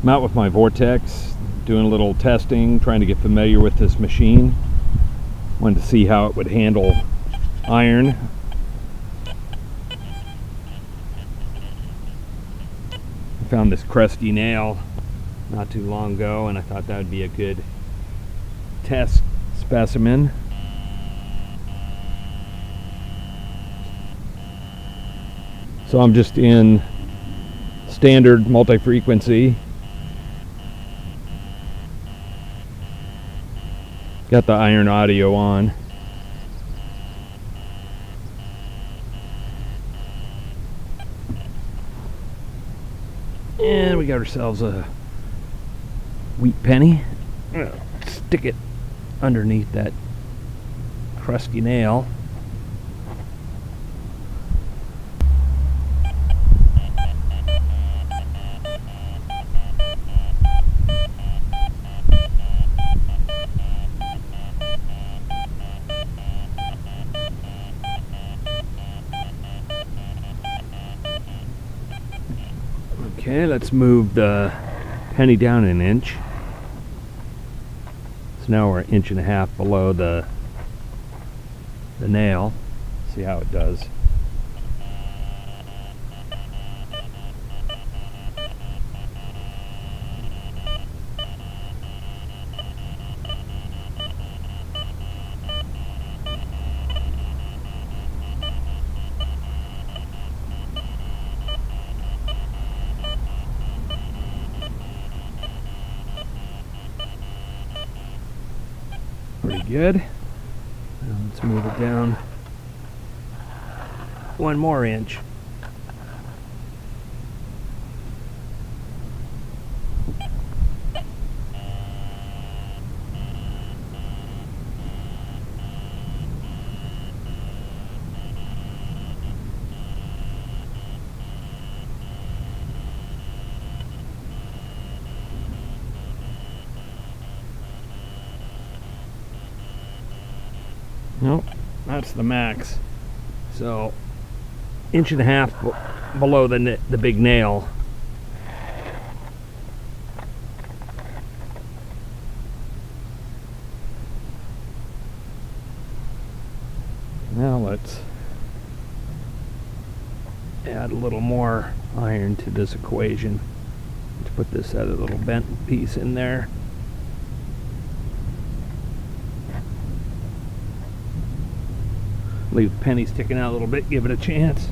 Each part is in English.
I'm out with my Vortex, doing a little testing, trying to get familiar with this machine. Wanted to see how it would handle iron. I found this crusty nail not too long ago, and I thought that would be a good test specimen. So I'm just in standard multi-frequency. Got the iron audio on. And we got ourselves a wheat penny. Stick it underneath that crusty nail. Okay, let's move the penny down an inch. So now we're 1.5 inches below the nail. See how it does. Pretty good. Now let's move it down 1 more inch. Nope, that's the max. So 1.5 inches below the big nail. Now let's add a little more iron to this equation. Let's put this other little bent piece in there. Leave the penny sticking out a little bit, give it a chance.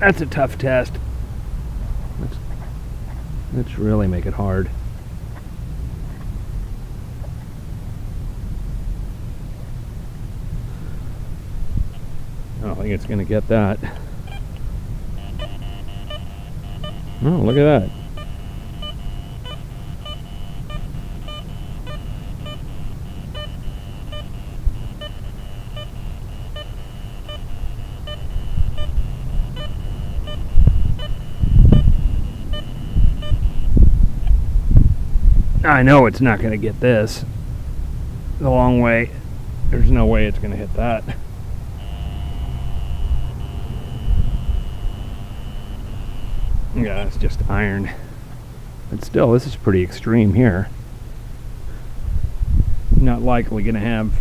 That's a tough test. Let's really make it hard. I don't think it's going to get that. Oh, look at that. I know it's not going to get this the long way. There's no way it's going to hit that. Yeah, it's just iron. But still, this is pretty extreme here. Not likely going to have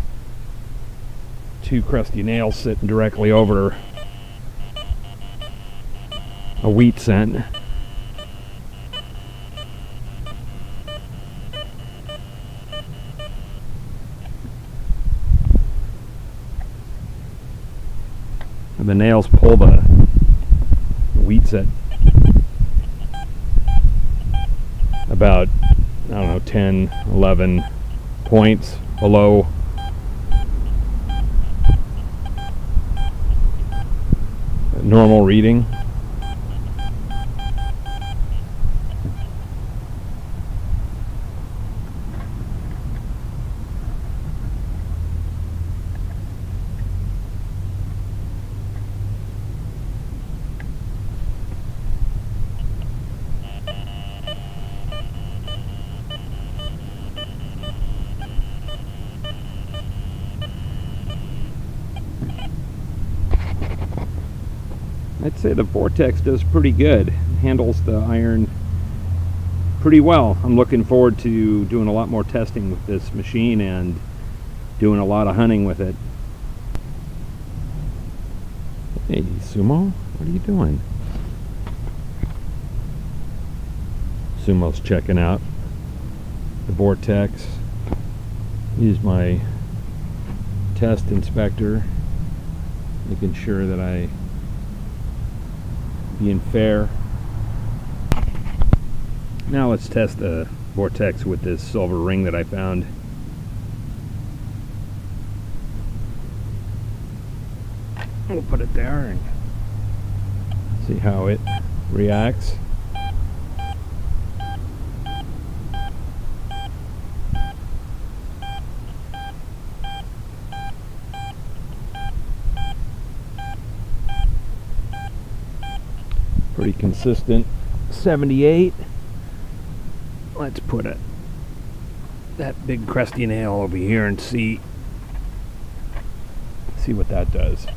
2 crusty nails sitting directly over a wheat cent. And the nails pull the wheat set about, I don't know, 10, 11 points below normal reading. I'd say the Vortex does pretty good. It handles the iron pretty well. I'm looking forward to doing a lot more testing with this machine and doing a lot of hunting with it. Hey, Sumo, what are you doing? Sumo's checking out the Vortex. Use my test inspector, making sure that I being fair. Now let's test the Vortex with this silver ring that I found. We'll put it there and see how it reacts. Pretty consistent 78. Let's put that big crusty nail over here and see what that does.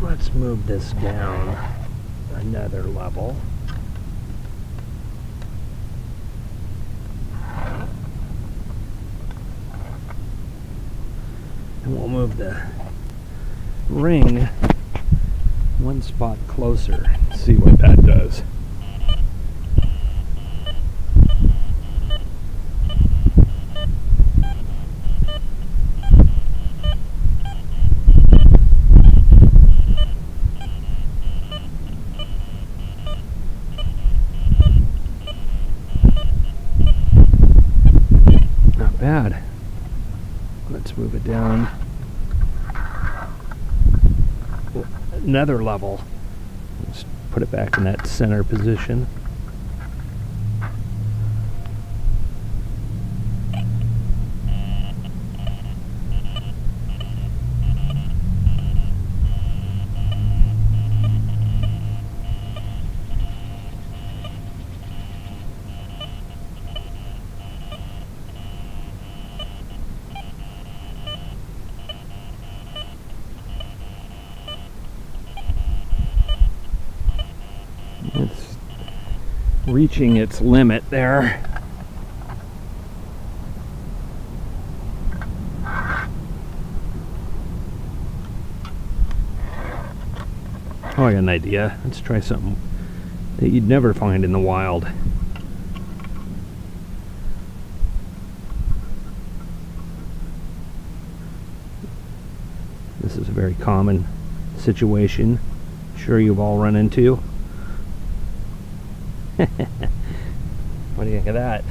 Let's move this down another level. And we'll move the ring one spot closer, see what that does. Bad. Let's move it down another level. Let's put it back in that center position. It's reaching its limit there. Oh, I got an idea. Let's try something that you'd never find in the wild. This is a very common situation. Sure you've all run into. What do you think of that?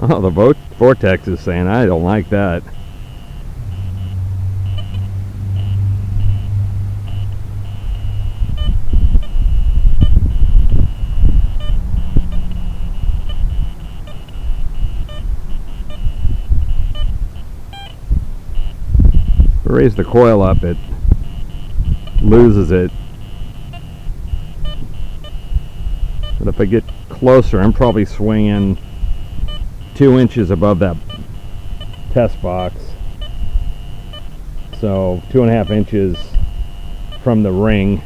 Oh, the Vortex is saying, I don't like that. Raise the coil up, it loses it. But if I get closer, I'm probably swinging 2 inches above that test box. So 2.5 inches from the ring.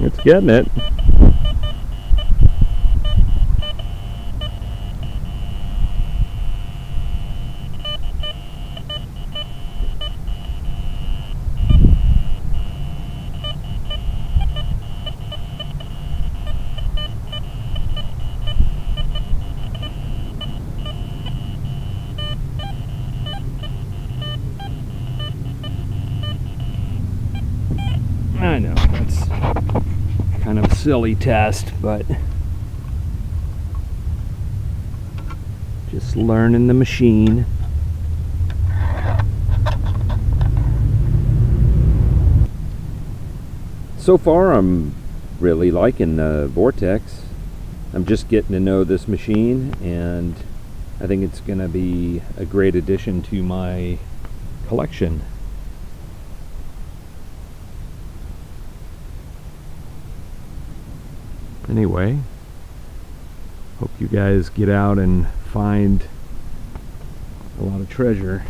It's getting it. I know, that's kind of a silly test, but just learning the machine. So far, I'm really liking the Vortex. I'm just getting to know this machine, and I think it's going to be a great addition to my collection. Anyway, hope you guys get out and find a lot of treasure.